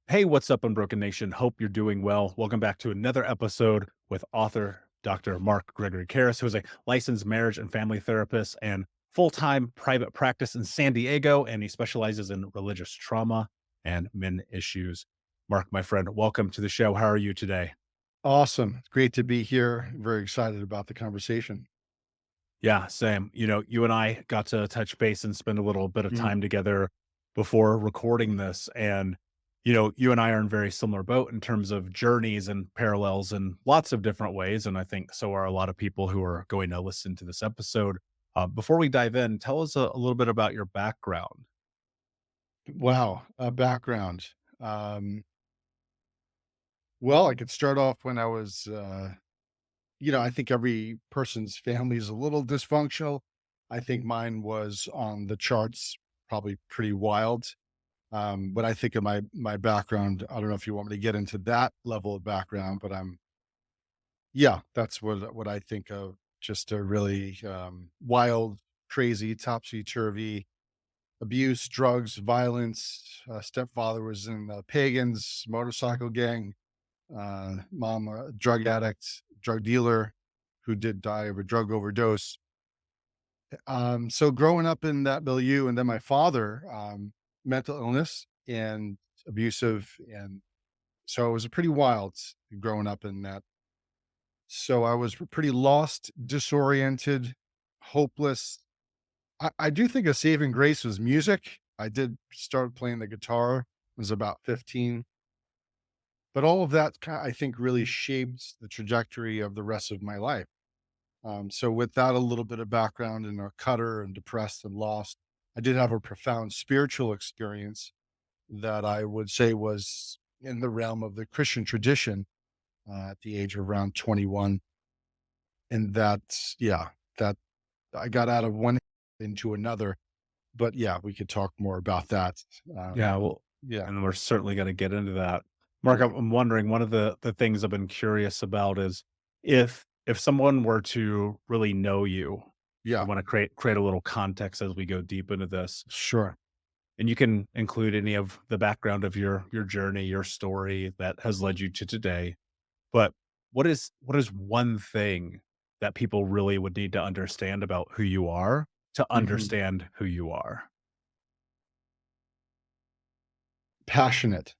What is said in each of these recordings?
Hey, what's up, Unbroken Nation? Hope you're doing well. Welcome back to another episode with author Dr. Mark Karris, who is a licensed marriage and family therapist and full-time private practice in San Diego, and he specializes in religious trauma and men issues. Mark, my friend, welcome to the show. How are you today? Awesome. It's great to be here. Very excited about the conversation. Yeah, same. You and I got to touch base and spend a little bit of Mm. time together before recording this. And, you and I are in very similar boat in terms of journeys and parallels in lots of different ways. And I think so are a lot of people who are going to listen to this episode. Before we dive in, tell us a little bit about your background. Wow. Background. Um, well, I could start off when I was, I think every person's family is a little dysfunctional. I think mine was on the charts, probably pretty wild. But I think of my background, I don't know if you want me to get into that level of background, but yeah, that's what I think of. Just a really wild, crazy, topsy turvy abuse, drugs, violence. Stepfather was in the pagans motorcycle gang. Mom, a drug addict, drug dealer who did die of a drug overdose. So growing up in that milieu, and then my father, mental illness and abusive, and so it was a pretty wild growing up in that. So I was pretty lost, disoriented, hopeless. I do think a saving grace was music. I did start playing the guitar, was about 15, but all of that I think really shaped the trajectory of the rest of my life. So with that, a little bit of background in a cutter and depressed and lost, I did have a profound spiritual experience that I would say was in the realm of the Christian tradition at the age of around 21. And that I got out of one into another. But yeah, we could talk more about that. Yeah, well, Yeah, and we're certainly going to get into that. Mark, I'm wondering, one of the things I've been curious about is if someone were to really know you, I yeah, want to create a little context as we go deep into this. sure. And you can include any of the background of your journey, your story that has led you to today. But what is one thing that people really would need to understand about who you are to Mhm. understand who you are? Passionate.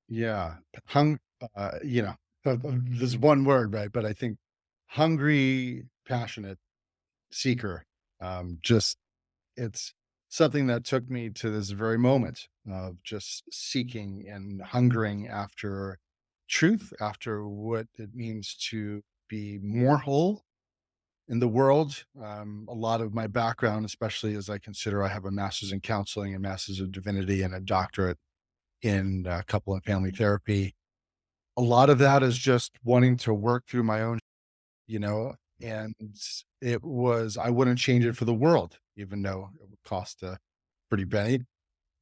Yeah. Hung there's one word, right? But I think hungry, passionate, seeker. Just it's something that took me to this very moment of just seeking and hungering after truth, after what it means to be more whole in the world. A lot of my background, especially as I consider I have a master's in counseling, a master's of divinity, and a doctorate in couple and family therapy. A lot of that is just wanting to work through my own, you know, and I wouldn't change it for the world, even though it would cost a pretty penny.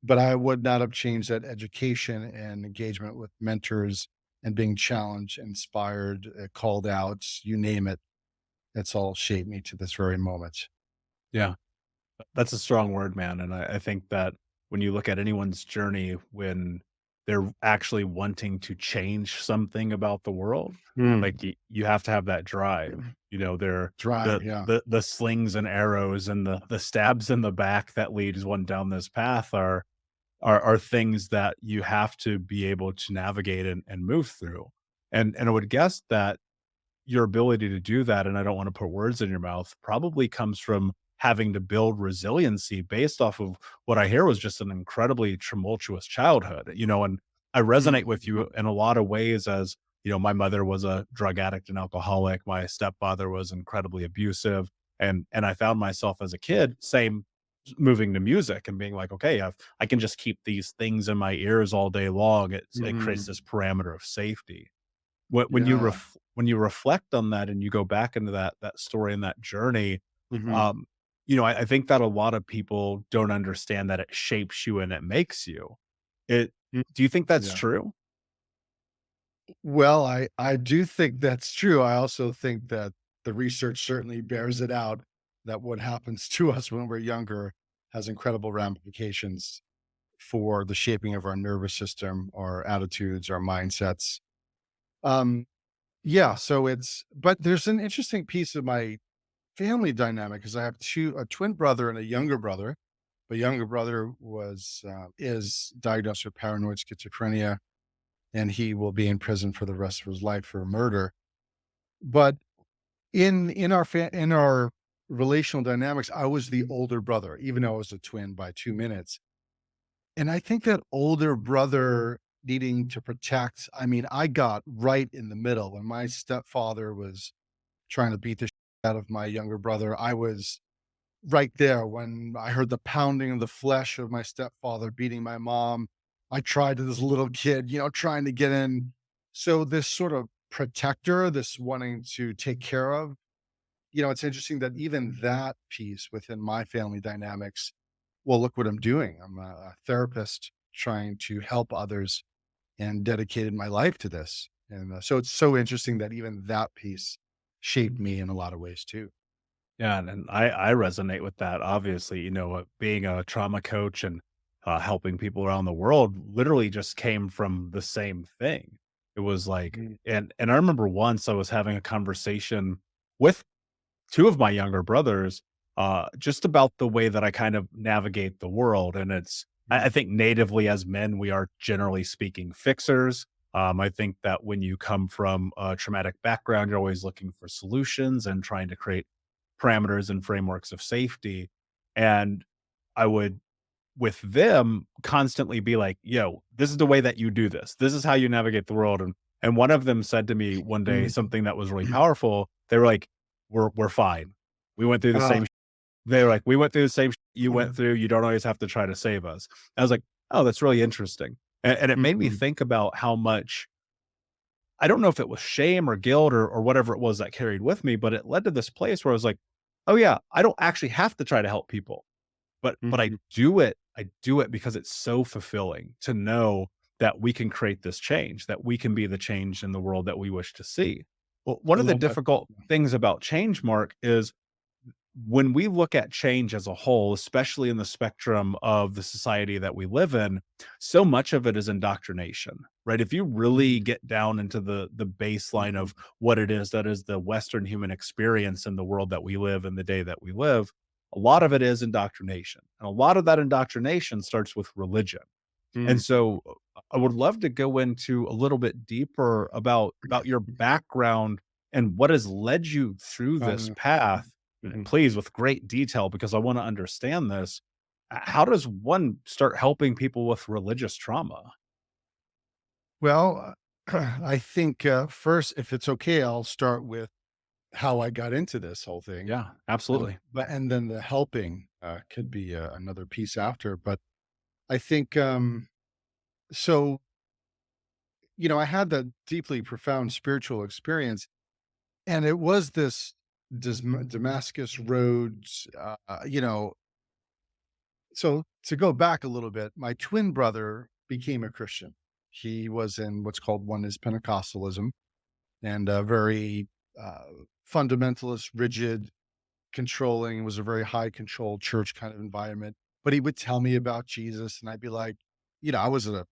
But I would not have changed that education and engagement with mentors and being challenged, inspired, called out, you name it. It's all shaped me to this very moment. Yeah. That's a strong word, man, and I think that when you look at anyone's journey when they're actually wanting to change something about the world, Mm. like, you have to have that drive, they're Drive, the yeah. the slings and arrows and the stabs in the back that leads one down this path are things that you have to be able to navigate and move through, and I would guess that your ability to do that, and I don't wanna put words in your mouth, probably comes from having to build resiliency based off of what I hear was just an incredibly tumultuous childhood, and I resonate with Mhm. you in a lot of ways as, my mother was a drug addict and alcoholic, my stepfather was incredibly abusive, and I found myself as a kid, same, moving to music and being like, "Okay, I can just keep these things in my ears all day long." It creates this Mhm. parameter of safety. When Yeah. when you reflect on that and you go back into that story and that journey, Mhm. um, I think that a lot of people don't understand that it shapes you and it makes you. It Mm. Do you think that's Yeah. true? Well, I do think that's true. I also think that the research certainly bears it out that what happens to us when we're younger has incredible ramifications for the shaping of our nervous system, our attitudes, our mindsets. Um, yeah, so but there's an interesting piece of my family dynamic because I have a twin brother and a younger brother. The younger brother is diagnosed with paranoid schizophrenia, and he will be in prison for the rest of his life for murder. But in our relational dynamics, I was the older brother, even though I was a twin by 2 minutes. And I think that older brother needing to protect, I mean, I got right in the middle when my stepfather was trying to beat the out of my younger brother. I was right there when I heard the pounding of the flesh of my stepfather beating my mom. I tried as a little kid, trying to get in. So this sort of protector, this wanting to take care of, it's interesting that even that piece within my family dynamics, well, look what I'm doing. I'm a therapist trying to help others and dedicated my life to this. And so it's so interesting that even that piece shaped me in a lot of ways too. Yeah, and I resonate with that. Obviously, being a trauma coach and helping people around the world literally just came from the same thing. It was like, Mm, and I remember once I was having a conversation with two of my younger brothers, just about the way that I kind of navigate the world. And I mm, think natively as men, we are generally speaking fixers. I think that when you come from a traumatic background, you're always looking for solutions and trying to create parameters and frameworks of safety. And I would, with them, constantly be like, yo, this is the way that you do this. This is how you navigate the world. And one of them said to me one day mm. something that was really powerful. They were like, we're fine. We went through the Ah, same they were like, "We went through the same you went mhm, through. You don't always have to try to save us." I was like, "Oh, that's really interesting." And it made me mhm, think about how much I don't know if it was shame or guilt or whatever it was that carried with me, but it led to this place where I was like, "Oh, yeah, I don't actually have to try to help people, but mhm. I do it because it's so fulfilling to know that we can create this change, that we can be the change in the world that we wish to see." Well, one I of the love that. difficult things about change, Mark, is when we look at change as a whole, especially in the spectrum of the society that we live in, so much of it is indoctrination, right? If you really Mm, get down into the baseline mhm, of what it is that is the Western human experience in the world that we live in the day that we live, a lot of it is indoctrination. And a lot of that indoctrination starts with religion. And mm, so I would love to go into a little bit deeper about your background and what has led you through this mhm, path. mhm. Please, with great detail, because I want to understand this. How does one start helping people with religious trauma? Well, I think first, if it's okay, I'll start with how I got into this whole thing. Yeah, absolutely. But and then the helping could be another piece after. But I think so. I had that deeply profound spiritual experience, and it was this Damascus roads. So to go back a little bit, my twin brother became a Christian. He was in what's called Oneness Pentecostalism, and very uh, fundamentalist, rigid, controlling. It was a very high control church kind of environment. But he would tell me about Jesus, and I'd be like, I was in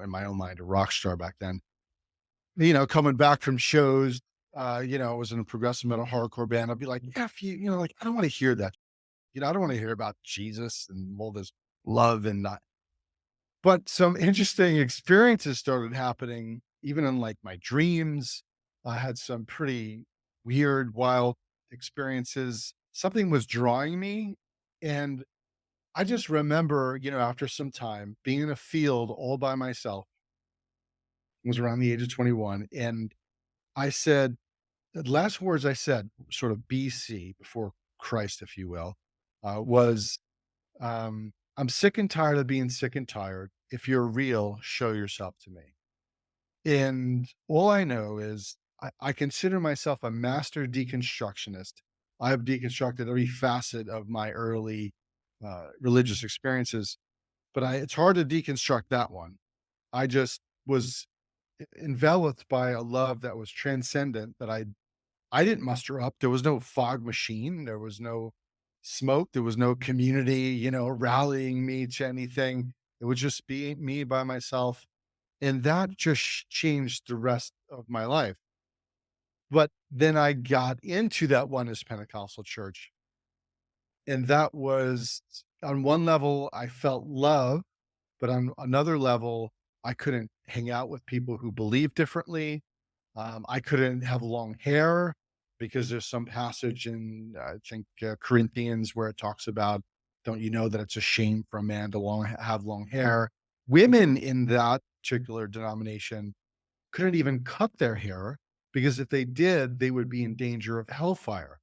my own mind, a rock star back then. Coming back from shows, I was in a progressive metal hardcore band. I'd be like, yeah, if like, I don't want to hear that. I don't want to hear about Jesus and all this love and not. But some interesting experiences started happening, even in like my dreams. I had some pretty weird, wild experiences. Something was drawing me. And I just remember, after some time being in a field all by myself, was around the age of 21. And I said, the last words I said, sort of BC, before Christ, if you will, was, I'm sick and tired of being sick and tired. If you're real, show yourself to me. And all I know is I consider myself a master deconstructionist. I have deconstructed every facet of my early religious experiences, but it's hard to deconstruct that one. I just was enveloped by a love that was transcendent that I didn't muster up. There was no fog machine. There was no smoke. There was no community, rallying me to anything. It would just be me by myself. And that just changed the rest of my life. But then I got into that Oneness Pentecostal church. And that was, on one level, I felt love, but on another level, I couldn't hang out with people who believe differently. I couldn't have long hair because there's some passage in, I think, Corinthians where it talks about, don't you know that it's a shame for a man to have long hair? Women in that particular denomination couldn't even cut their hair because if they did, they would be in danger of hellfire.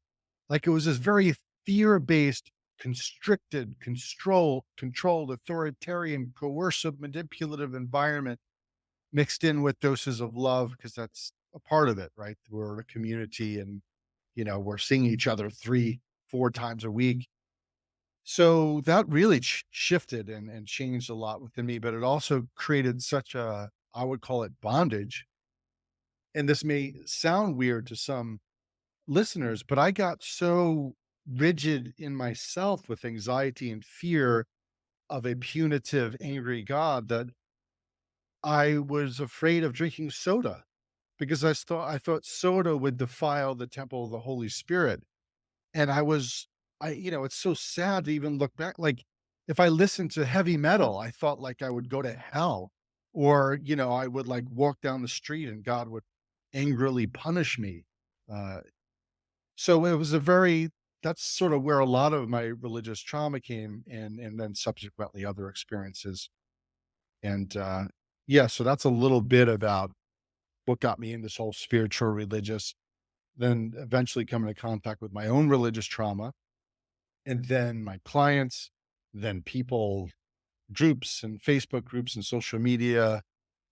Like, it was this very fear-based, constricted, controlled, authoritarian, coercive, manipulative environment mixed in with doses of love, because that's a part of it, right? We're a community and, we're seeing each other 3, 4 times a week. So that really shifted and changed a lot within me, but it also created such a, I would call it bondage. And this may sound weird to some listeners, but I got so rigid in myself with anxiety and fear of a punitive, angry God that I was afraid of drinking soda because I thought soda would defile the temple of the Holy Spirit. And it's so sad to even look back. Like, if I listened to heavy metal, I thought like I would go to hell, or, I would like walk down the street and God would angrily punish me. Uh, so it was that's sort of where a lot of my religious trauma came, and then subsequently other experiences. And yeah, so that's a little bit about what got me in this whole spiritual religious, then eventually coming to contact with my own religious trauma, and then my clients, then people, groups and Facebook groups and social media.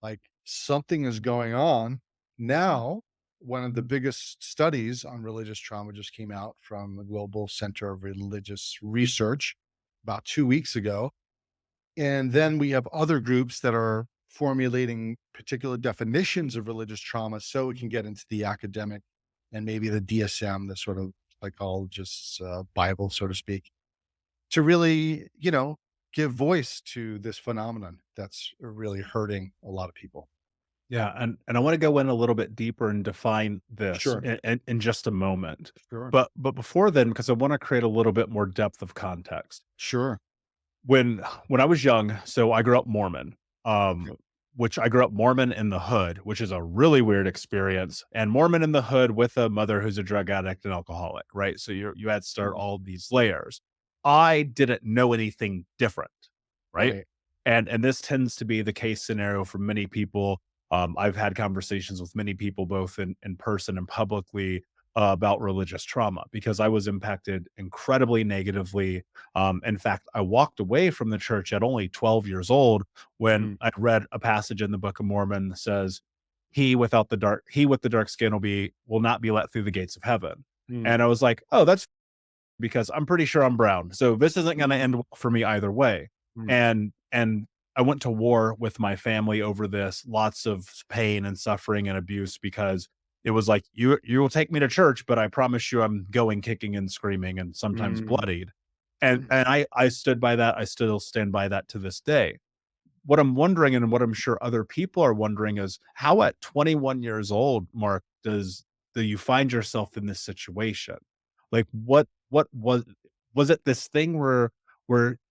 Like, something is going on now. One of the biggest studies on religious trauma just came out from the Global Center of Religious Research about 2 weeks ago. And then we have other groups that are formulating particular definitions of religious trauma so it can get into the academic and maybe the DSM, the sort of psychologists' Bible, so to speak, to really, give voice to this phenomenon that's really hurting a lot of people. Yeah, and I wanna go in a little bit deeper and define this Sure. in just a moment. Sure. But before then, because I wanna create a little bit more depth of context. Sure. When I was young, so I grew up Mormon, Okay. which I grew up Mormon in the hood, which is a really weird experience, and Mormon in the hood with a mother who's a drug addict and alcoholic, right? So you had to start Mm. all these layers. I didn't know anything different, right? Right. And this tends to be the case scenario for many people. I've had conversations with many people, both in person and publicly, about religious trauma because I was impacted incredibly negatively. In fact, I walked away from the church at only 12 years old when Mm. I read a passage in the Book of Mormon that says, he with the dark skin will not be let through the gates of heaven." Mm. And I was like, "Oh, that's because I'm pretty sure I'm brown. So this isn't gonna Mm. end well for me either way." Mm. And I went to war with my family over this, lots of pain and suffering and abuse because it was like, you will take me to church, but I promise you I'm going kicking and screaming and sometimes Mm. bloodied." And I stood by that. I still stand by that to this day. What I'm wondering, and what I'm sure other people are wondering, is how at 21 years old, Mark, do you find yourself in this situation? Like, what was it this thing where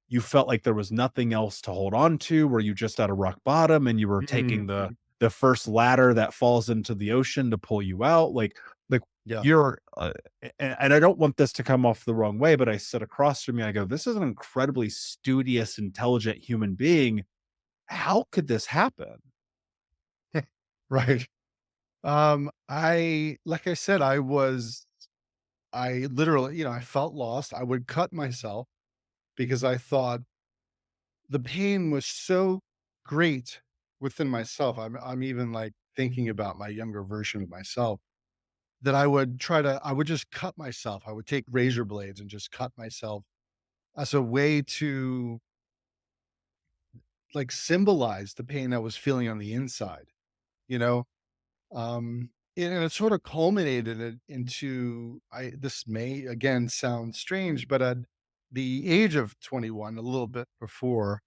you felt like there was nothing else to hold on to? Were you just at a rock bottom and you were taking Mm. the first ladder that falls into the ocean to pull you out? Like Yeah. you're and I don't want this to come off the wrong way, but I sit across from you, I go, this is an incredibly studious, intelligent human being. How could this happen? Right. Like I said, I literally, I felt lost. I would cut myself because I thought the pain was so great within myself. I'm even like thinking about my younger version of myself, that I would just cut myself. I would take razor blades and just cut myself as a way to like symbolize the pain I was feeling on the inside, you know? And it sort of culminated it into, this may again sound strange, but at the age of 21, a little bit before,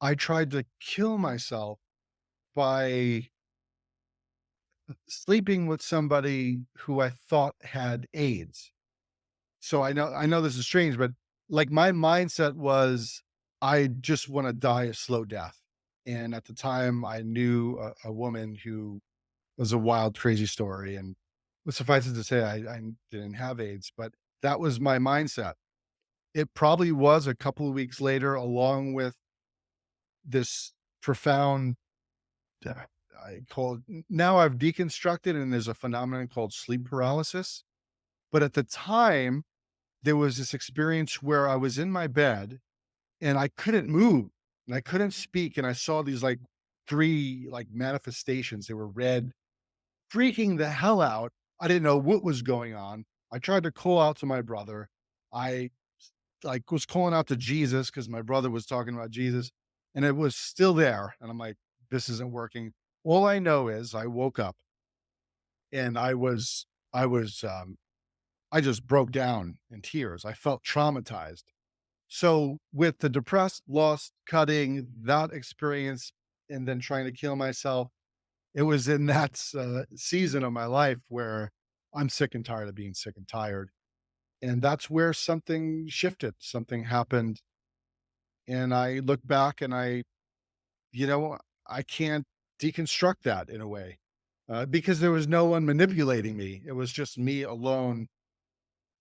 I tried to kill myself by sleeping with somebody who I thought had AIDS. So I know this is strange, but like my mindset was I just want to die a slow death. And at the time I knew a woman who was a wild, crazy story. And suffice it to say, I didn't have AIDS, but that was my mindset. It probably was a couple of weeks later, along with this profound, uh, I call it, now I've deconstructed, and there's a phenomenon called sleep paralysis. But at the time, there was this experience where I was in my bed and I couldn't move and I couldn't speak. And I saw these like three like manifestations. They were red, freaking the hell out. I didn't know what was going on. I tried to call out to my brother. I like was calling out to Jesus because my brother was talking about Jesus and it was still there. And I'm like, this isn't working. All I know is I woke up and I was I just broke down in tears. I felt traumatized. So with the depressed, lost, cutting, that experience, and then trying to kill myself, it was in that season of my life where I'm sick and tired of being sick and tired. And that's where something shifted, something happened. And I look back and you know, I can't deconstruct that in a way because there was no one manipulating me. It was just me alone.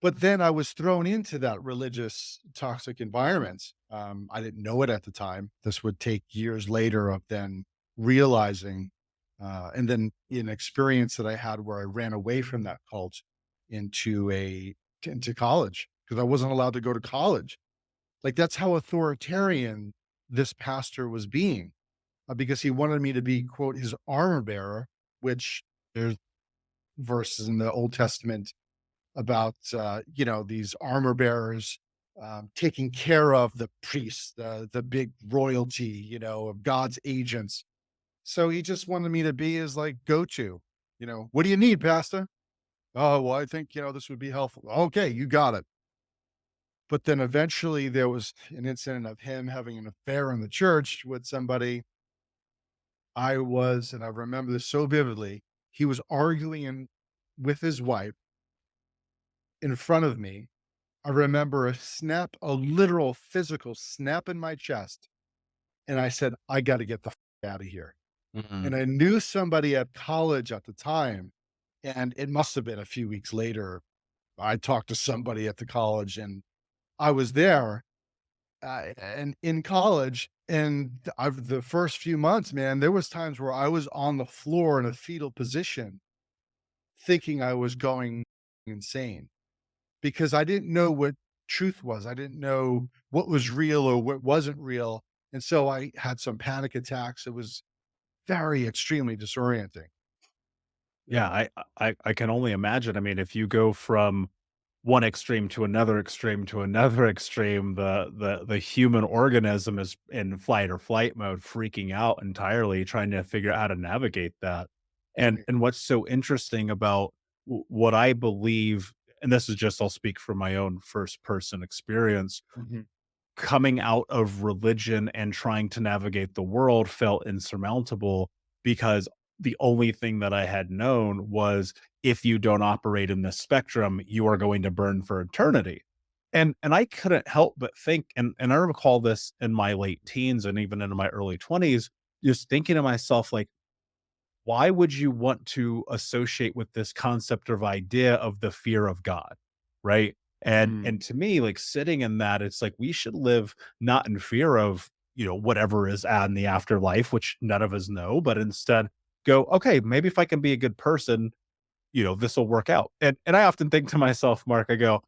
But then I was thrown into that religious toxic environment. I didn't know it at the time. This would take years later of then realizing, and then an experience that I had where I ran away from that cult into into college because I wasn't allowed to go to college. Like that's how authoritarian this pastor was being, because he wanted me to be quote his armor bearer, which there's verses in the Old Testament about these armor bearers taking care of the priests, the big royalty, of God's agents. So he just wanted me to be his like go to. What do you need, Pastor? Oh, well, I think this would be helpful. Okay, you got it. But then eventually there was an incident of him having an affair in the church with somebody. And I remember this so vividly. He was arguing with his wife in front of me. I remember a literal physical snap in my chest. And I said, I got to get the out of here. Mhm. And I knew somebody at college at the time. And it must have been a few weeks later. I talked to somebody at the college and I was there and in college. And the first few months, man, there was times where I was on the floor in a fetal position thinking I was going insane because I didn't know what truth was. I didn't know what was real or what wasn't real. And so I had some panic attacks. It was very extremely disorienting. Yeah, Yeah. I can only imagine. I mean, if you go from one extreme to another extreme to another extreme, the human organism is in fight or flight mode, freaking out entirely, trying to figure out how to navigate that. Right. And what's so interesting about what I believe, and this is just I'll speak from my own first person experience, Mhm. coming out of religion and trying to navigate the world felt insurmountable because the only thing that I had known was if you don't operate in this spectrum, you are going to burn for eternity. And I couldn't help but think, and I recall this in my late teens and even into my early 20s, just thinking to myself, like, why would you want to associate with this concept or idea of the fear of God, right? Mhm. And to me, like sitting in that, it's like we should live not in fear of, whatever is in the afterlife, which none of us know, but instead go, okay, maybe if I can be a good person, this will work out. And I often think to myself, Mark, I go,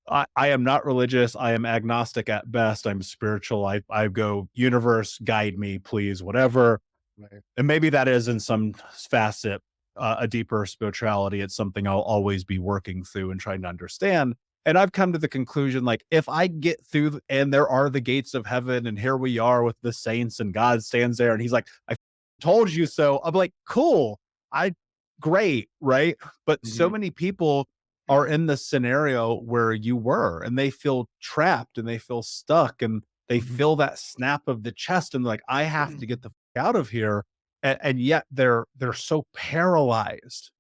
I am not religious. I am agnostic at best. I'm spiritual. I go, universe, guide me, please, whatever, Right. and maybe that is in some facet, a deeper spirituality. It's something I'll always be working through and trying to understand. And I've come to the conclusion, like, if I get through and there are the gates of heaven, and here we are with the saints, and God stands there, and he's like, I told you so. I'm like, cool. I great, right? But so Mhm. many people are in the scenario where you were, and they feel trapped and they feel stuck. And they Mhm. feel that snap of the chest and like, I have to get the fuck out of here. And yet they're so paralyzed,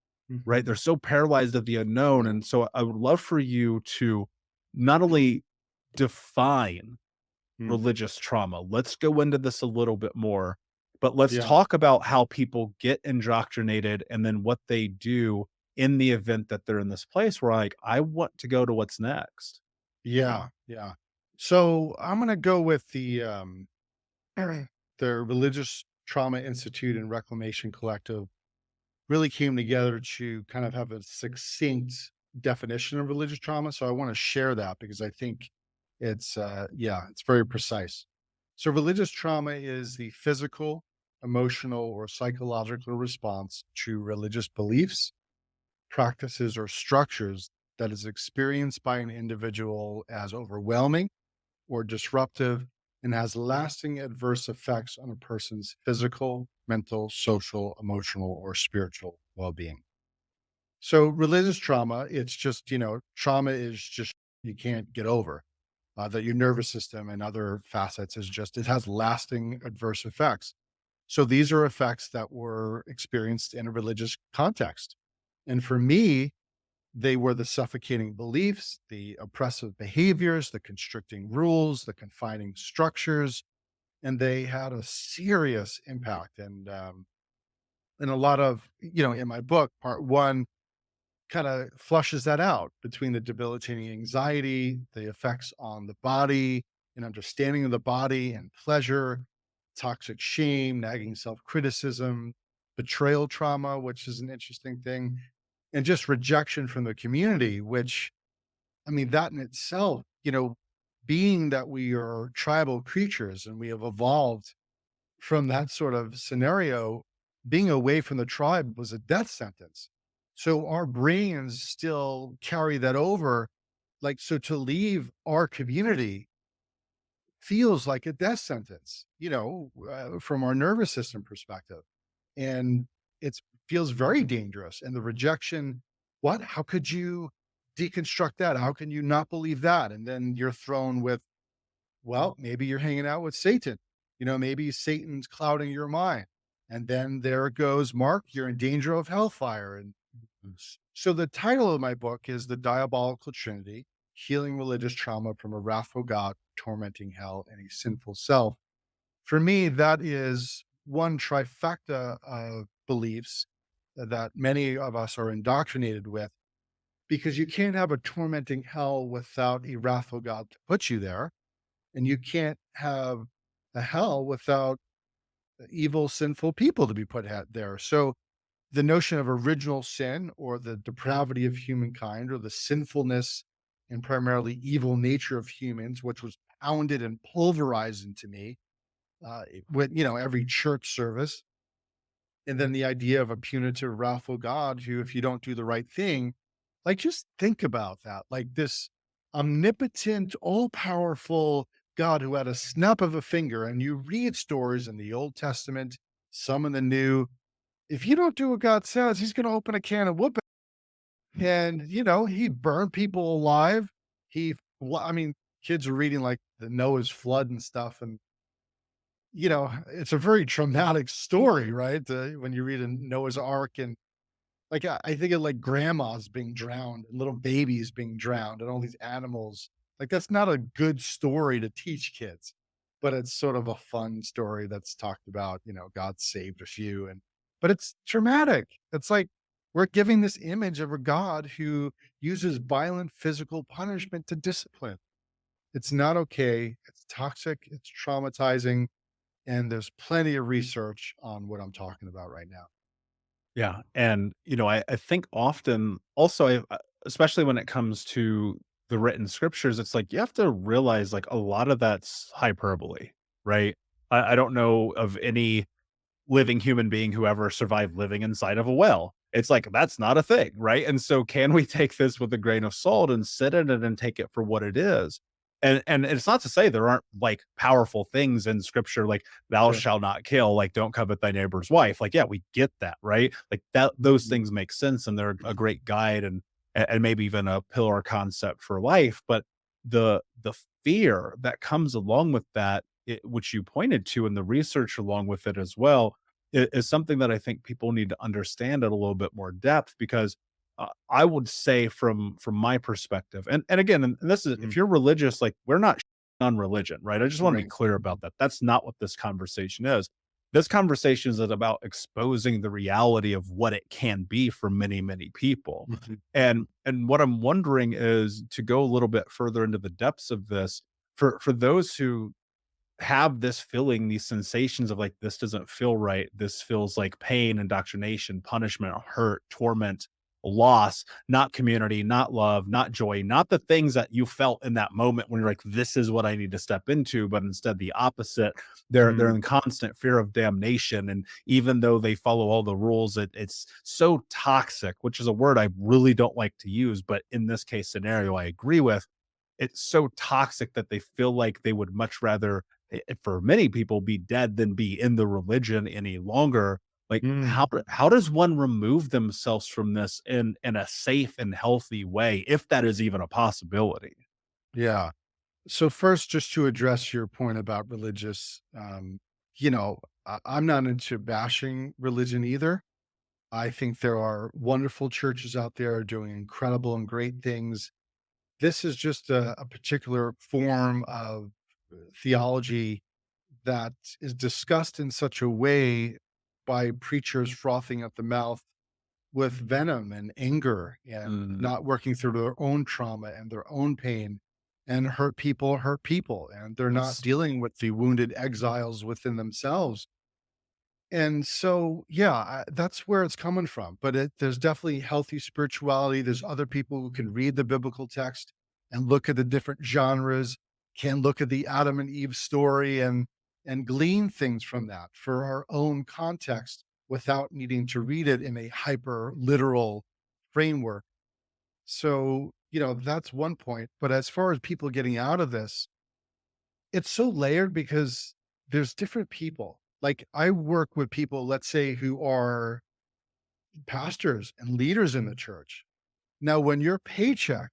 right? Mhm. They're so paralyzed of the unknown. And so I would love for you to not only define Mm. religious trauma. Let's go into this a little bit more, but let's Yeah. talk about how people get indoctrinated and then what they do in the event that they're in this place where like, I want to go to what's next. Yeah. Yeah. So I'm gonna go with the Religious Trauma Institute and Reclamation Collective really came together to kind of have a succinct definition of religious trauma. So I want to share that because I think it's very precise. So religious trauma is the physical, emotional, or psychological response to religious beliefs, practices, or structures that is experienced by an individual as overwhelming or disruptive and has lasting adverse effects on a person's physical, mental, social, emotional, or spiritual well being. So, religious trauma, it's just, trauma is just you can't get over. That your nervous system and other facets is just, it has lasting adverse effects. So, these are effects that were experienced in a religious context. And for me, they were the suffocating beliefs, the oppressive behaviors, the constricting rules, the confining structures, and they had a serious impact. And a lot of, in my book, part one kind of flushes that out between the debilitating anxiety, the effects on the body, and understanding of the body and pleasure, toxic shame, nagging self criticism, betrayal trauma, which is an interesting thing, and just rejection from the community, which I mean, that in itself, being that we are tribal creatures and we have evolved from that sort of scenario, being away from the tribe was a death sentence. So our brains still carry that over. Like, so to leave our community feels like a death sentence, from our nervous system perspective. And it feels very dangerous. And the rejection, what? How could you deconstruct that? How can you not believe that? And then you're thrown with, well, maybe you're hanging out with Satan. Maybe Satan's clouding your mind. And then there goes Mark, you're in danger of hellfire. And so the title of my book is The Diabolical Trinity: Healing Religious Trauma from a Wrathful God, Tormenting Hell, and a Sinful Self. For me, that is one trifecta of beliefs that many of us are indoctrinated with, because you can't have a tormenting hell without a wrathful God to put you there. And you can't have a hell without evil, sinful people to be put there. So the notion of original sin or the depravity of humankind or the sinfulness and primarily evil nature of humans, which was pounded and pulverized into me with every church service, and then the idea of a punitive, wrathful God who, if you don't do the right thing, like just think about that, like this omnipotent, all-powerful God who had a snap of a finger, and you read stories in the Old Testament, some in the New. If you don't do what God says, He's going to open a can of whooping, and He burned people alive. I mean, kids are reading like the Noah's flood and stuff, and it's a very traumatic story, right? When you read in Noah's Ark, and like I think of like grandmas being drowned and little babies being drowned and all these animals. Like that's not a good story to teach kids, but it's sort of a fun story that's talked about. God saved a few, but it's traumatic. It's like we're giving this image of a God who uses violent physical punishment to discipline. It's not okay. It's toxic. It's traumatizing, and there's plenty of research on what I'm talking about right now. Yeah, and, I think often also, especially when it comes to the written scriptures, it's like you have to realize, like, a lot of that's hyperbole, right? I don't know of any living human being who ever survived living inside of a well. It's like, that's not a thing, right? And so can we take this with a grain of salt and sit in it and take it for what it is? And it's not to say there aren't like powerful things in scripture, like thou Sure. shalt not kill, like don't covet thy neighbor's wife. Like, yeah, we get that, right? Like that those Mhm. things make sense and they're a great guide and maybe even a pillar concept for life. But the fear that comes along with that, which you pointed to in the research along with it as well, is something that I think people need to understand at a little bit more depth because I would say from my perspective, and again, and this is Mhm. if you're religious, like we're not on religion, right? I just want to be Right. clear about that. That's not what this conversation is. This conversation is about exposing the reality of what it can be for many, many people. Mhm. And what I'm wondering is to go a little bit further into the depths of this for those who have this feeling, these sensations of like, this doesn't feel right. This feels like pain, indoctrination, punishment, hurt, torment, loss, not community, not love, not joy, not the things that you felt in that moment when you're like, this is what I need to step into, but instead the opposite. They're Mm. in constant fear of damnation. And even though they follow all the rules, it's so toxic, which is a word I really don't like to use, but in this case scenario, I agree with. It's so toxic that they feel like they would much rather for many people be dead than be in the religion any longer. Like Mm. how does one remove themselves from this in a safe and healthy way if that is even a possibility? Yeah. So first, just to address your point about religious, I'm not into bashing religion either. I think there are wonderful churches out there doing incredible and great things. This is just a particular form of theology that is discussed in such a way by preachers frothing at the mouth with venom and anger and Mm, not working through their own trauma and their own pain, and hurt people, and they're not yes. dealing with the wounded exiles within themselves. And so, yeah, that's where it's coming from. But there's definitely healthy spirituality. There's other people who can read the biblical text and look at the different genres, can look at the Adam and Eve story and glean things from that for our own context without needing to read it in a hyper literal framework. So, that's one point. But as far as people getting out of this, it's so layered because there's different people. Like, I work with people, let's say, who are pastors and leaders in the church. Now, when your paycheck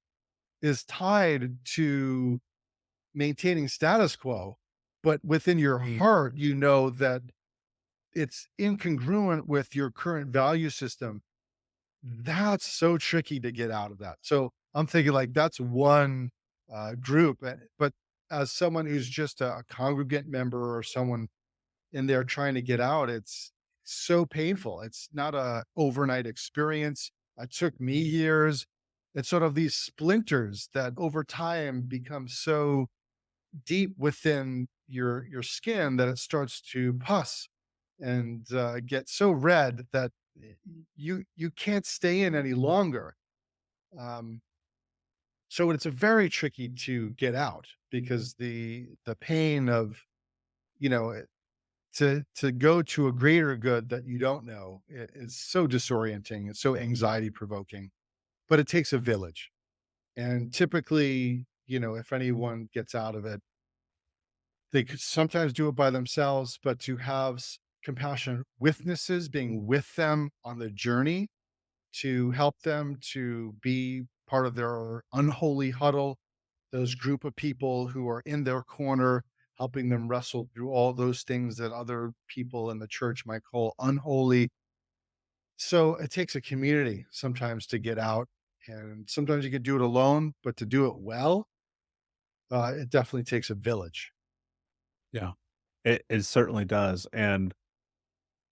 is tied to maintaining status quo, but within your heart, you know that it's incongruent with your current value system, that's so tricky to get out of that. So I'm thinking like that's one group, but as someone who's just a congregant member or someone in there trying to get out, it's so painful. It's not a overnight experience. It took me years. It's sort of these splinters that over time become so deep within your skin that it starts to pus and get so red that you can't stay in any longer. Um, so it's a very tricky to get out because the pain of to go to a greater good that you don't know is so disorienting. It's so anxiety provoking, but it takes a village. And typically, if anyone gets out of it, they could sometimes do it by themselves, but to have compassionate witnesses being with them on the journey to help them to be part of their unholy huddle, those group of people who are in their corner, helping them wrestle through all those things that other people in the church might call unholy. So it takes a community sometimes to get out. And sometimes you can do it alone, but to do it well, it definitely takes a village. Yeah. It certainly does. And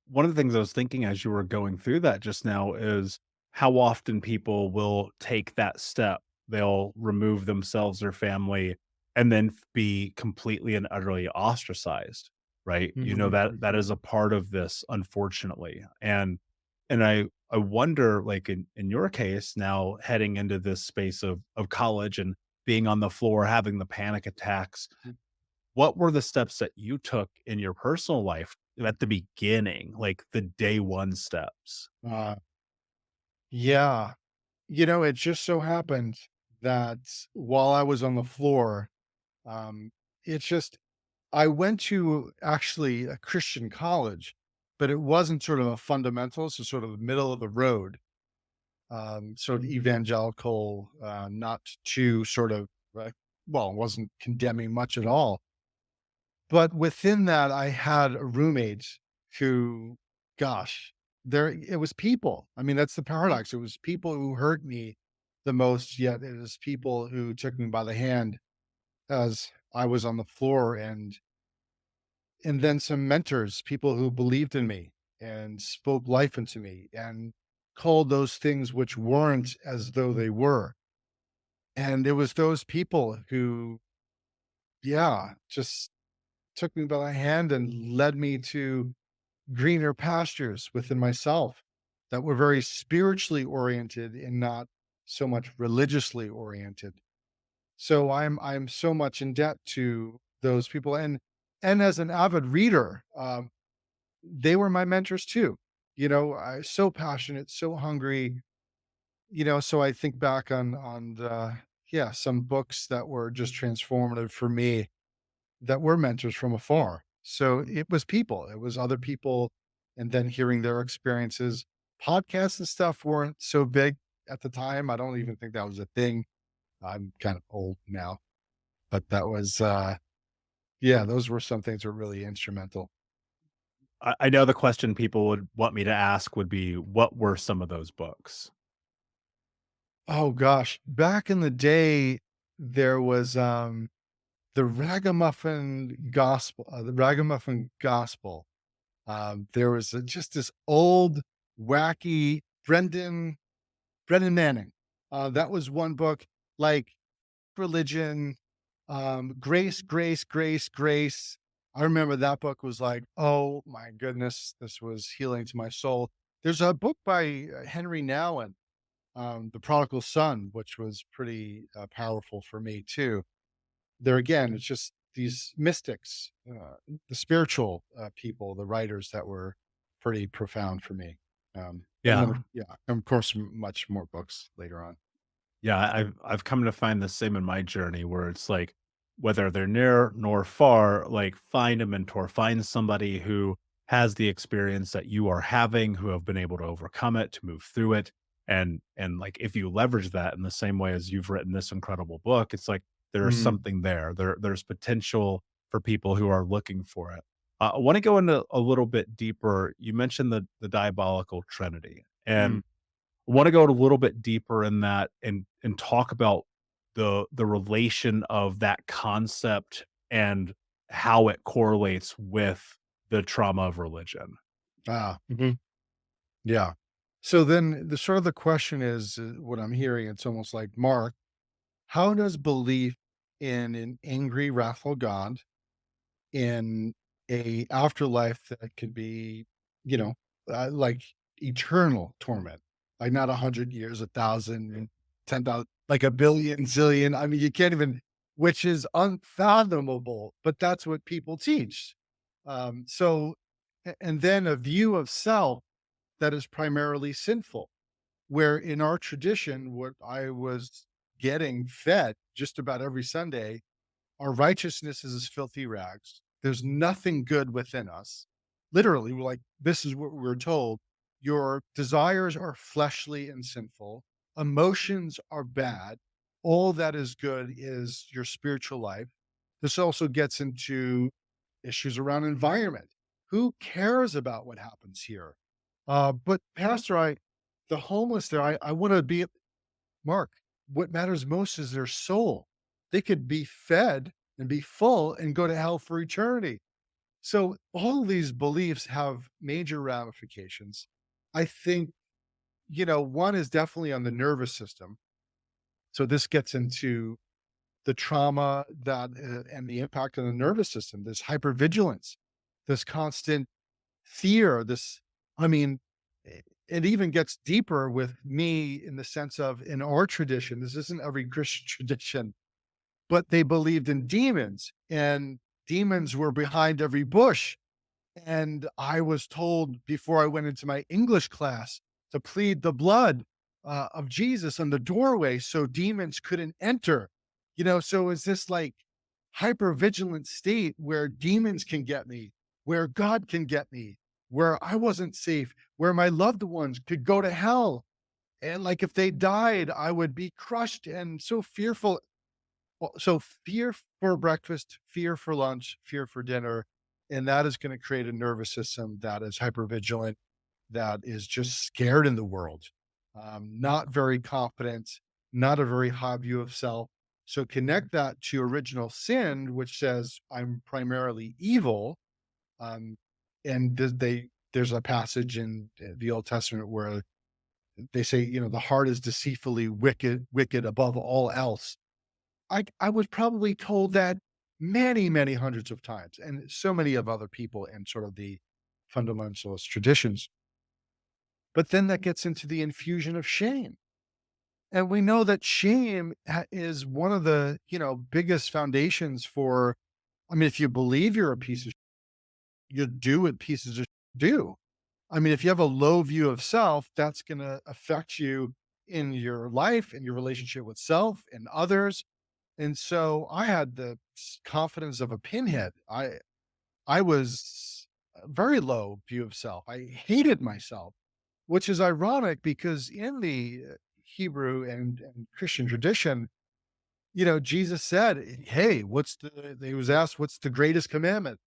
one of the things I was thinking as you were going through that just now is how often people will take that step. They'll remove themselves, their family, and then be completely and utterly ostracized, right? You know, Mhm. that is a part of this, unfortunately. And I wonder, like in your case, now heading into this space of college and being on the floor, having the panic attacks, what were the steps that you took in your personal life at the beginning, like the day 1 steps? Uh, yeah. It just so happened that while I was on the floor, um, it's just I went to actually a Christian college, but it wasn't sort of a fundamental, so sort of the middle of the road, sort of evangelical, not too sort of well, wasn't condemning much at all. But within that, I had a roommate who, gosh, there it was people. I mean, that's the paradox. It was people who hurt me the most, yet it was people who took me by the hand as I was on the floor, and then some mentors, people who believed in me and spoke life into me and called those things which weren't as though they were. And it was those people who, yeah, just took me by the hand and led me to greener pastures within myself that were very spiritually oriented and not so much religiously oriented. So I'm so much in debt to those people, and as an avid reader, they were my mentors too. I so passionate, so hungry. So I think back on the yeah, some books that were just transformative for me that were mentors from afar. So it was people, it was other people, and then hearing their experiences. Podcasts and stuff weren't so big at the time. I don't even think that was a thing. I'm kind of old now, but that was, yeah, those were some things that were really instrumental. I know the question people would want me to ask would be, what were some of those books? Oh gosh, back in the day, there was the Ragamuffin Gospel. There was just this old, wacky Brendan Manning. That was one book, like religion, grace, grace, grace, grace. I remember that book was like, oh my goodness, this was healing to my soul. There's a book by Henry Nouwen, The Prodigal Son, which was pretty powerful for me too. There again, it's just these mystics, the spiritual people, the writers that were pretty profound for me. And then, Yeah. yeah, of course, much more books later on. Yeah, I've come to find the same in my journey where it's like, whether they're near nor far, like find a mentor, find somebody who has the experience that you are having, who have been able to overcome it, to move through it. And like if you leverage that in the same way as you've written this incredible book, it's like there's Mm, something there. There's potential for people who are looking for it. I want to go into a little bit deeper. You mentioned the diabolical trinity. mm. And want to go a little bit deeper in that and talk about the relation of that concept and how it correlates with the trauma of religion. Mhm. Yeah. So then the sort of the question is what I'm hearing. It's almost like, Mark, how does belief in an angry, wrathful God, in a afterlife that could be, you know, like eternal torment, like not 100 years, 1,000, and 10,000, like a billion, zillion. I mean, you can't even, which is unfathomable, but that's what people teach. And then a view of self that is primarily sinful, where in our tradition, what I was getting fed just about every Sunday, our righteousness is as filthy rags. There's nothing good within us. Literally, we're like, this is what we're told. Your desires are fleshly and sinful. Emotions are bad. All that is good is your spiritual life. This also gets into issues around environment. Who cares about what happens here? But Pastor, the homeless there, I want to be Mark, what matters most is their soul. They could be fed and be full and go to hell for eternity. So all of these beliefs have major ramifications. I think, one is definitely on the nervous system. So this gets into the trauma that and the impact on the nervous system, this hypervigilance, this constant fear, I mean, it even gets deeper with me in the sense of in our tradition, this isn't every Christian tradition, but they believed in demons, and demons were behind every bush. And I was told before I went into my English class to plead the blood of Jesus on the doorway so demons couldn't enter. So is this like hyper vigilant state where demons can get me, where God can get me, where I wasn't safe, where my loved ones could go to hell. And like if they died, I would be crushed and so fearful. So fear for breakfast, fear for lunch, fear for dinner, and that is gonna create a nervous system that is hypervigilant, that is just scared in the world, not very confident, not a very high view of self. So connect that to original sin, which says, "I'm primarily evil," um, and there's a passage in the Old Testament where they say, "The heart is deceitfully wicked above all else." I was probably told that many, many hundreds of times, and so many of other people in sort of the fundamentalist traditions. But then that gets into the infusion of shame. And we know that shame is one of the, biggest foundations for, I mean, if you believe you're a piece of, you do what pieces of do. I mean, if you have a low view of self, that's going to affect you in your life and your relationship with self and others. And so I had the confidence of a pinhead. I was a very low view of self. I hated myself, which is ironic because in the Hebrew and Christian tradition, Jesus said, "Hey, he was asked, what's the greatest commandment?"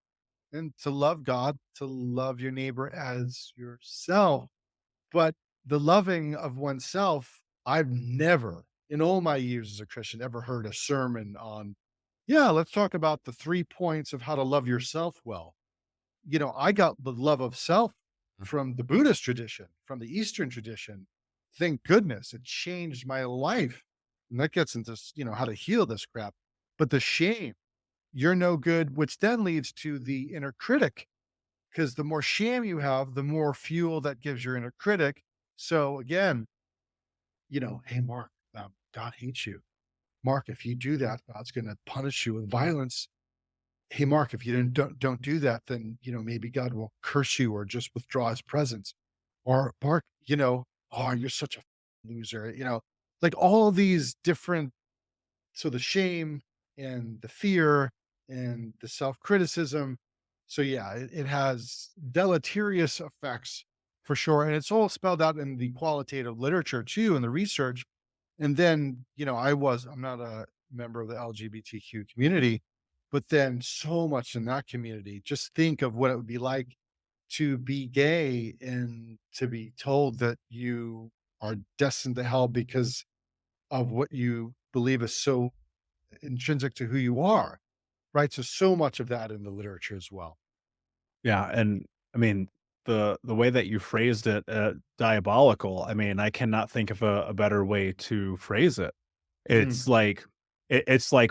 And to love God, to love your neighbor as yourself. But the loving of oneself, I've never, in all my years as a Christian, ever heard a sermon on, yeah, let's talk about the 3 points of how to love yourself well. I got the love of self from the Buddhist tradition, from the Eastern tradition. Thank goodness it changed my life. And that gets into, how to heal this crap. But the shame, you're no good, which then leads to the inner critic, because the more shame you have, the more fuel that gives your inner critic. So again, hey, Mark, God hates you. Mark, if you do that, God's going to punish you with violence. Hey, Mark, if you don't do that, then, maybe God will curse you or just withdraw his presence. Or Mark, oh, you're such a loser, like all these different, so the shame and the fear and the self-criticism. So yeah, it has deleterious effects for sure. And it's all spelled out in the qualitative literature too, and the research. And then, I'm not a member of the LGBTQ community, but then so much in that community, just think of what it would be like to be gay and to be told that you are destined to hell because of what you believe is so intrinsic to who you are, right? So much of that in the literature as well. Yeah, and I mean, the way that you phrased it, diabolical, I mean, I cannot think of a better way to phrase it. Mm, It's like it's like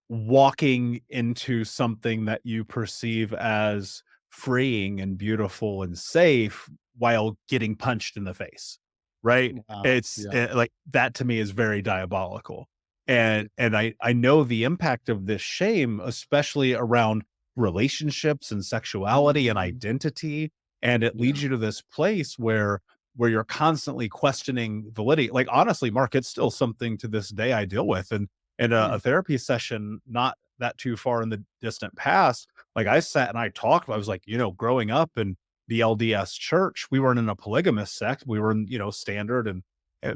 walking into something that you perceive as freeing and beautiful and safe while getting punched in the face, right? wow, It's yeah. like that to me is very diabolical. Yeah. And I know the impact of this shame, especially around relationships and sexuality and Mhm. identity. And it Yeah. leads you to this place where you're constantly questioning validity. Like honestly, Mark, it's still something to this day I deal with. And in a Mm, therapy session not that too far in the distant past, like I sat and I talked. I was like, growing up in the LDS church, we weren't in a polygamous sect. We were in, standard and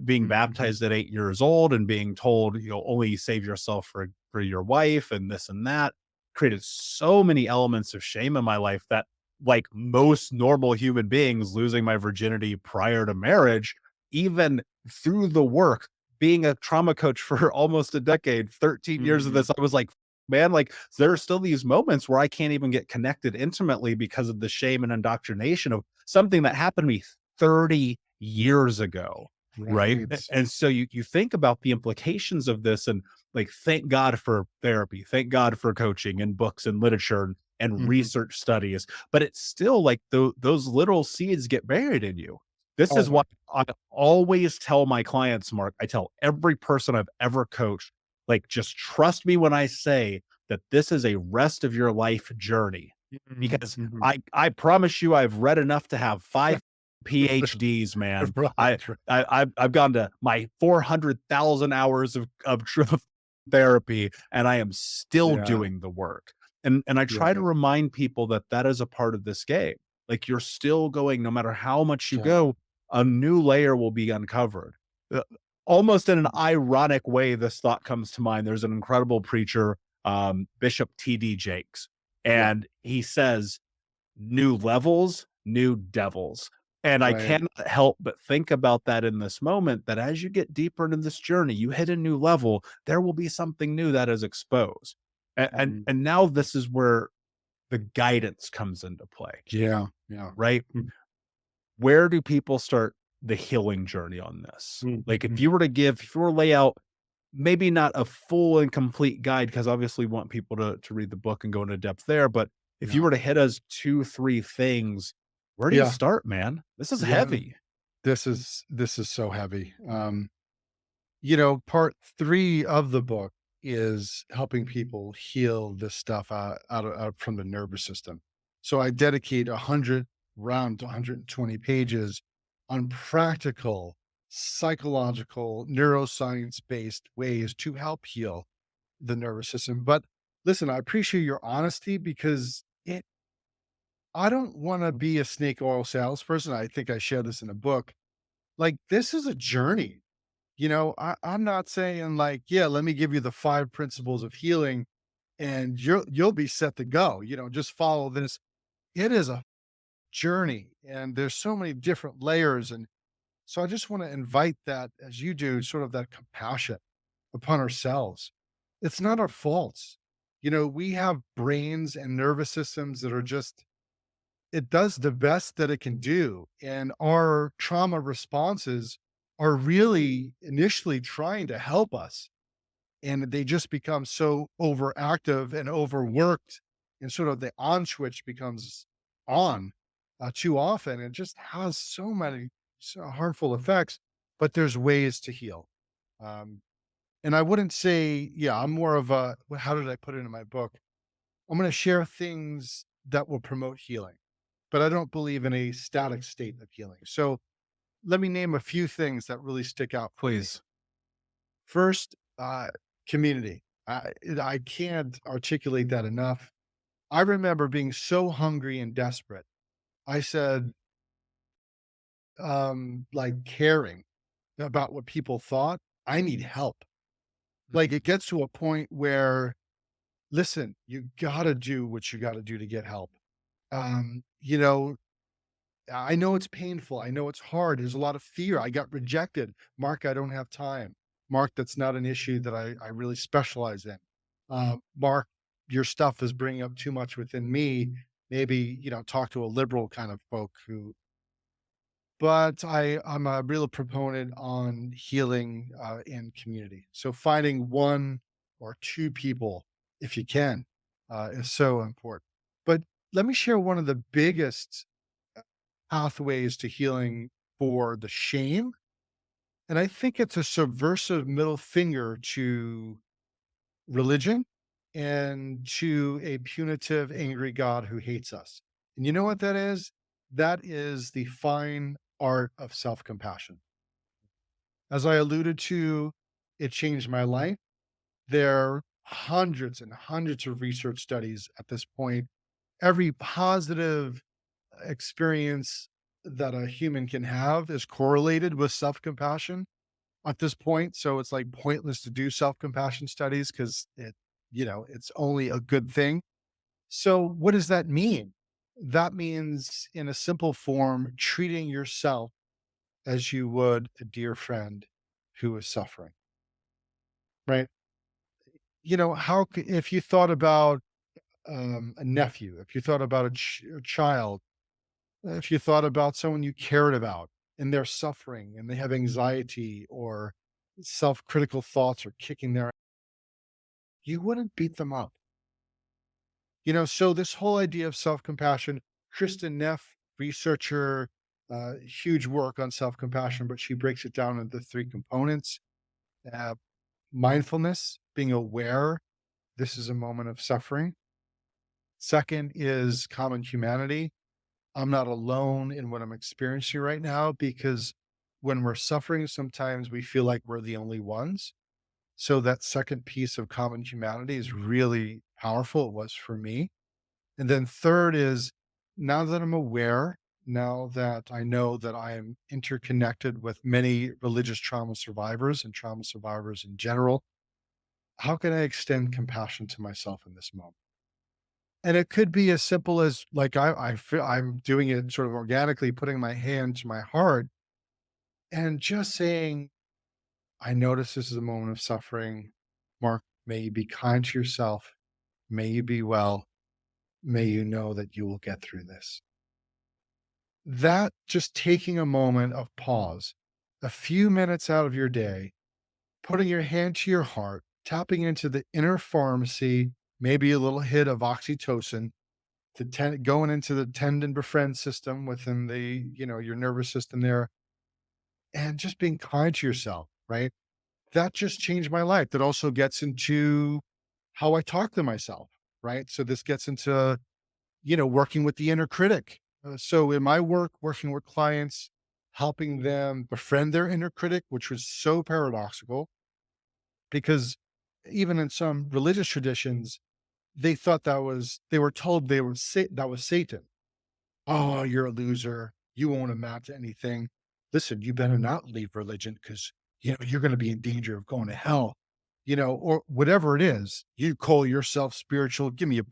being mhm. baptized at 8 years old and being told, only save yourself for your wife and this and that created so many elements of shame in my life that like most normal human beings losing my virginity prior to marriage, even through the work being a trauma coach for almost a decade, 13 years of Mhm. this, I was like, man, like there are still these moments where I can't even get connected intimately because of the shame and indoctrination of something that happened to me 30 years ago. Right. Right. And so you think about the implications of this and like thank God for therapy, thank God for coaching and books and literature and Mhm. research studies. But it's still like those little seeds get buried in you. This Oh is my what I always tell my clients, Mark. I tell every person I've ever coached, like, just trust me when I say that this is a rest of your life journey. Mhm, Because mhm. I promise you, I've read enough to have 5 PhDs, man. Right, right. I've gone to my 400,000 hours of therapy, and I am still Yeah, doing the work. And I try to yeah, remind people that that is a part of this game. Like, you're still going no matter how much you yeah. go, a new layer will be uncovered. Uh, almost in an ironic way, this thought comes to mind. There's an incredible preacher, Bishop T.D. Jakes, Yeah, and he says, "New levels, new devils." And I right. cannot help but think about that in this moment, that as you get deeper into this journey, you hit a new level, there will be something new that is exposed. And and, Mhm. and now this is where the guidance comes into play, Yeah, yeah. right? Mm, Where do people start the healing journey on this? mm, Like, mhm. if you were to lay out maybe not a full and complete guide, because obviously we want people to read the book and go into depth there, but if you Yeah, were to hit us 2, 3 things, where do you yeah, start, man? This is yeah. heavy. This is so heavy. Part 3 of the book is helping people heal this stuff out from the nervous system. So I dedicate 100 around 120 pages on practical, psychological, neuroscience-based ways to help heal the nervous system. But listen, I appreciate your honesty because it I don't wanna be a snake oil salesperson. I think I shared this in a book. Like, this is a journey. I'm not saying like, yeah, let me give you the 5 principles of healing and you'll be set to go. Just follow this. It is a journey and there's so many different layers. And so I just want to invite that as you do, sort of that compassion upon ourselves. It's not our faults. We have brains and nervous systems that are just it does the best that it can do. And our trauma responses are really initially trying to help us. And they just become so overactive and overworked. And sort of the on switch becomes on too often. It just has so many harmful effects, but there's ways to heal. Um, and I wouldn't say, yeah, I'm more of how did I put it in my book? I'm going to share things that will promote healing, but I don't believe in a static state of healing. So let me name a few things that really stick out for me. Please. First, community. I can't articulate that enough. I remember being so hungry and desperate. I said, like caring about what people thought. I need help. Like it gets to a point where, listen, you got to do what you got to do to get help. Um, you know, I know it's painful. I know it's hard. There's a lot of fear. I got rejected. Mark, I don't have time. Mark, that's not an issue that I really specialize in. Mark, your stuff is bringing up too much within me. Maybe, talk to a liberal kind of folk but I'm a real proponent on healing in community. So finding one or two people, if you can, is so important. But let me share one of the biggest pathways to healing for the shame. And I think it's a subversive middle finger to religion and to a punitive, angry God who hates us. And you know what that is? That is the fine art of self compassion. As I alluded to, it changed my life. There are hundreds and hundreds of research studies at this point. Every positive experience that a human can have is correlated with self compassion at this point. So it's like pointless to do self compassion studies because it's only a good thing. So what does that mean? That means, in a simple form, treating yourself as you would a dear friend who is suffering, right? If you thought about a nephew, if you thought about a child, if you thought about someone you cared about and they're suffering and they have anxiety or self-critical thoughts or kicking their you wouldn't beat them up. So this whole idea of self-compassion, Kristen Neff, researcher, huge work on self-compassion, but she breaks it down into 3 components. Uh, Mindfulness, being aware this is a moment of suffering. Second is common humanity. I'm not alone in what I'm experiencing right now because when we're suffering, sometimes we feel like we're the only ones. So that second piece of common humanity is really powerful. It was for me. And then third is now that I'm aware, now that I know that I am interconnected with many religious trauma survivors and trauma survivors in general, how can I extend compassion to myself in this moment? And it could be as simple as like I feel I'm doing it sort of organically, putting my hand to my heart and just saying, I notice this is a moment of suffering. Mark, may you be kind to yourself. May you be well. May you know that you will get through this. That just taking a moment of pause, a few minutes out of your day, putting your hand to your heart, tapping into the inner pharmacy, maybe a little hit of oxytocin, going into the tend and befriend system within the, your nervous system there, and just being kind to yourself, right? That just changed my life. That also gets into how I talk to myself, right? So this gets into, working with the inner critic. So in my work, working with clients, helping them befriend their inner critic, which was so paradoxical because even in some religious traditions, they were told that was Satan. Oh, you're a loser. You won't amount to anything. Listen, you better not leave religion because you're going to be in danger of going to hell, or whatever it is. You call yourself spiritual. Give me a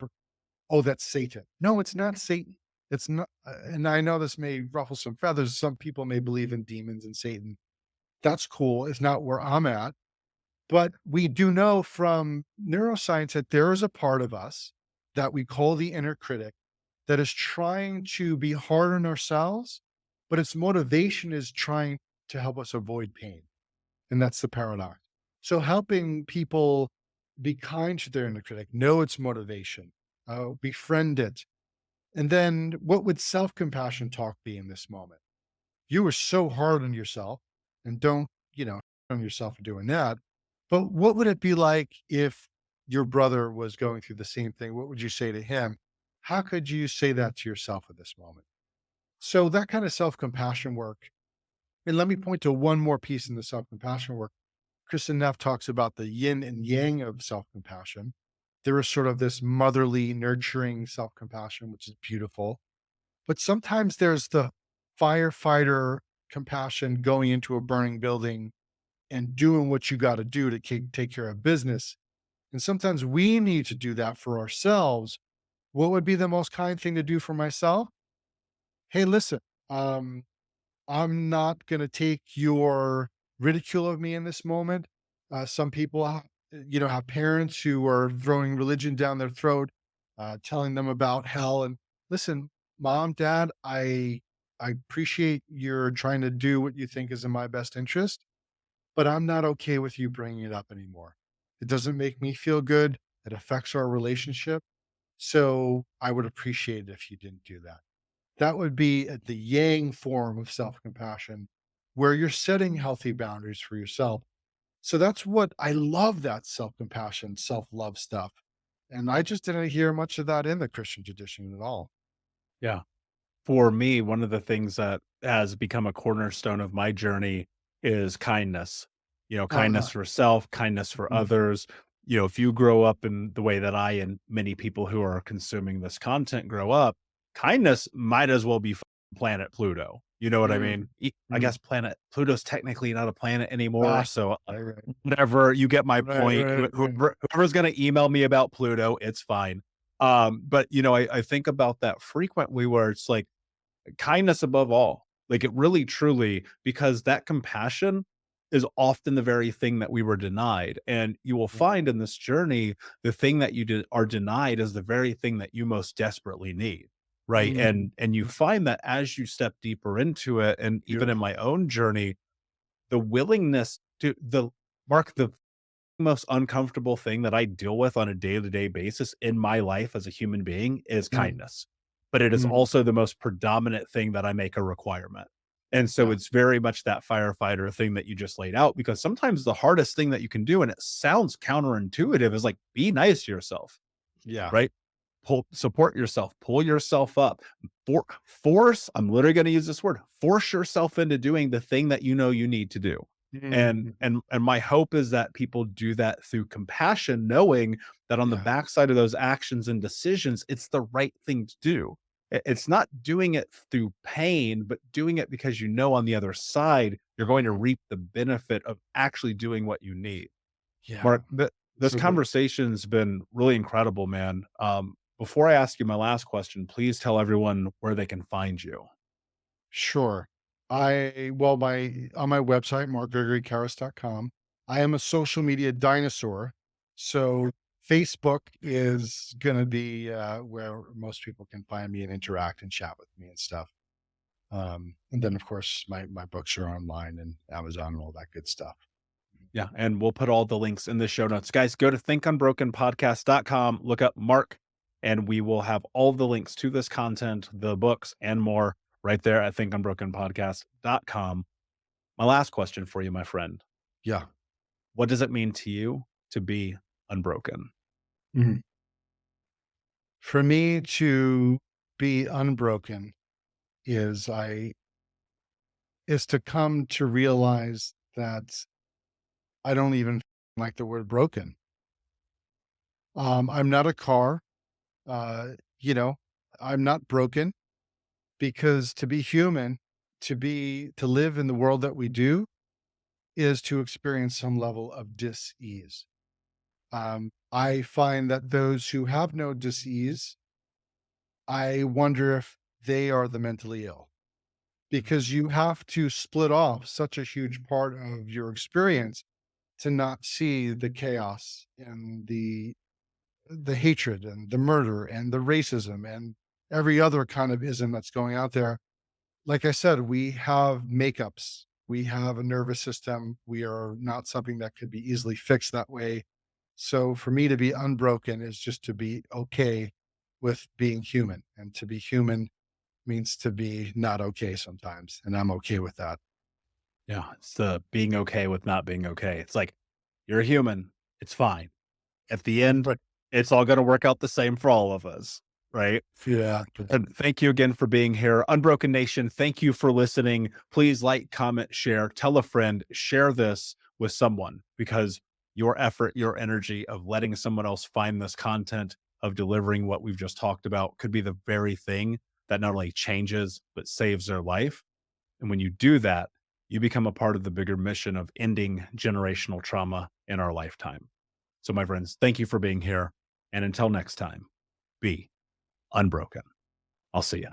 oh, that's Satan. No, it's not Satan. It's not. And I know this may ruffle some feathers. Some people may believe in demons and Satan. That's cool. It's not where I'm at. But we do know from neuroscience that there is a part of us that we call the inner critic that is trying to be hard on ourselves, but its motivation is trying to help us avoid pain. And that's the paradox. So helping people be kind to their inner critic, know its motivation, befriend it. And then what would self-compassion talk be in this moment? You were so hard on yourself and don't, on yourself for doing that. But what would it be like if your brother was going through the same thing? What would you say to him? How could you say that to yourself at this moment? So that kind of self-compassion work. And let me point to one more piece in the self-compassion work. Kristen Neff talks about the yin and yang of self-compassion. There is sort of this motherly, nurturing self-compassion, which is beautiful. But sometimes there's the firefighter compassion going into a burning building and doing what you got to do to take care of business. And sometimes we need to do that for ourselves. What would be the most kind thing to do for myself? Hey, listen, um, I'm not going to take your ridicule of me in this moment. Some people, have parents who are throwing religion down their throat, telling them about hell. And listen, mom, dad, I appreciate you're trying to do what you think is in my best interest, but I'm not okay with you bringing it up anymore. It doesn't make me feel good. It affects our relationship. So I would appreciate it if you didn't do that. That would be at the yang form of self compassion, where you're setting healthy boundaries for yourself. So that's what I love, that self compassion, self love stuff. And I just didn't hear much of that in the Christian tradition at all. Yeah. For me, one of the things that has become a cornerstone of my journey is kindness. Uh-huh. Kindness for self, kindness for Mhm. others. If you grow up in the way that I and many people who are consuming this content grow up, kindness might as well be planet Pluto. You know what I Mm, mean? I mm. guess planet Pluto's technically not a planet anymore. Ah, So right, right, whatever, you get my right, point. right, right. Whoever's going to email me about Pluto, it's fine. But I think about that frequently where it's like, kindness above all. Like it really truly, because that compassion is often the very thing that we were denied. And you will Mm, find in this journey, the thing that are denied is the very thing that you most desperately need. Right. mm, And you mm. find that as you step deeper into it, and even in Beautiful. my own journey, the willingness to the most uncomfortable thing that I deal with on a day-to-day basis in my life as a human being is Mm, kindness, but it is mm. also the most predominant thing that I make a requirement. And so Yeah. it's very much that firefighter thing that you just laid out, because sometimes the hardest thing that you can do, and it sounds counterintuitive, is like, be nice to yourself, Yeah. right? Support yourself, pull yourself up, force, I'm literally going to use this word, force yourself into doing the thing that you know you need to do. And Mhm. and my hope is that people do that through compassion, knowing that on the Yeah. backside of those actions and decisions, it's the right thing to do. It's not doing it through pain, but doing it because you know on the other side, you're going to reap the benefit of actually doing what you need. Yeah. Mark, this Absolutely. conversation's been really incredible, man. Before I ask you my last question, please tell everyone where they can find you. Sure. Well, my on my website, mark-karris.com, I am a social media dinosaur. So Facebook is gonna be where most people can find me and interact and chat with me and stuff. And then of course my books are online and Amazon and all that good stuff. Yeah, and we'll put all the links in the show notes. Guys, go to thinkunbrokenpodcast.com, look up Mark, and we will have all the links to this content, the books, and more right there at thinkunbrokenpodcast.com. My last question for you, my friend. Yeah. What does it mean to you to be unbroken? Mhm. For me to be unbroken is I is to come to realize that I don't even like the word broken. I'm not a car. Uh, you know, I'm not broken because to be human, to live in the world that we do is to experience some level of dis-ease. I find that those who have no dis-ease, I wonder if they are the mentally ill because you have to split off such a huge part of your experience to not see the chaos and the hatred and the murder and the racism and every other kind of ism that's going out there. Like I said, we have makeups, we have a nervous system. We are not something that could be easily fixed that way. So for me to be unbroken is just to be okay with being human. And to be human means to be not okay sometimes. And I'm okay with that. Yeah, it's the being okay with not being okay. It's like, you're a human, it's fine. At the end, But it's all gonna work out the same for all of us, right? yeah, And thank you again for being here. Unbroken Nation, thank you for listening. Please like, comment, share, tell a friend, share this with someone because your effort, your energy of letting someone else find this content, of delivering what we've just talked about, could be the very thing that not only changes, but saves their life. And when you do that, you become a part of the bigger mission of ending generational trauma in our lifetime. So, my friends, thank you for being here. And until next time, be unbroken. I'll see you.